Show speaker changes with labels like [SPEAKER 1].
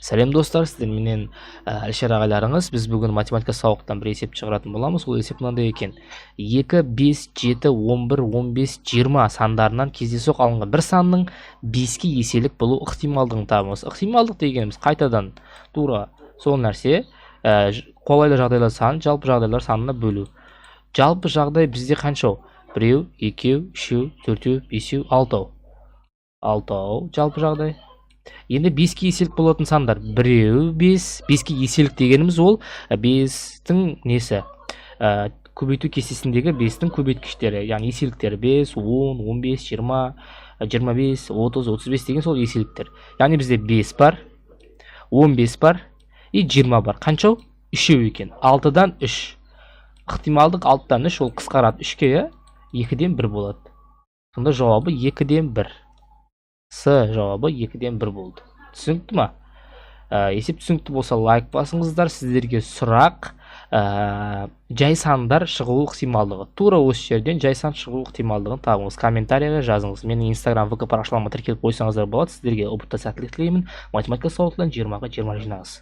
[SPEAKER 1] Сәлем достар, сіздер менен Әлшер ағайларыңыз. Біз бүгін математика сабақтан бір есеп шығаратын боламыз. Ол есеп мынандай екен. 2, 5, 7, 11, 15, 20 сандарынан кездейсоқ алынған бір санның 5-ке еселік болу ықтималдығын табыңыз. Ықтималдық дегеніміз қайтадан тура сол нәрсе, қолайлы жағдайлар санын жалпы жағдайлар санына бөлу. Жалпы жағдай бізде қанша? 1, 2, 3, 4, 5, 6. 6 жалпы жағдай. Енді 5-ке еселік болатын сандар. 1, 5. 5-ке еселік дегеніміз ол 5-тің несі? Көбейту кестесіндегі 5-тің көбейткіштері, яғни еселіктері 5, 10, 15, 20, 25, 30, 35 деген сол еселіктер. Яғни бізде 5 бар, 15 бар и 20 бар. Қанша? 3 екен. 6-дан 3. Ықтималдық 6-дан 3 ол қысқарады 3-ке, 2-ден 1 болады. Сонда жауабы 2-ден 1. С жауабы 2-ден 1 болды. Түсінікті ма? Есеп түсінікті болса лайк басыңыздар. Сіздерге сұрақ, жай сандар шығу ықтималдығы. Тура осы жерден жай сан шығу ықтималдығын табыңыз. Комментарияға жазыңыз. Менің Instagram, VK парақшаларыма тіркеліп қойсаңыздар болады. Сіздерге ұбытта сәттілік тілеймін. Математика сауатынан 20-ға 20 жинаңыз.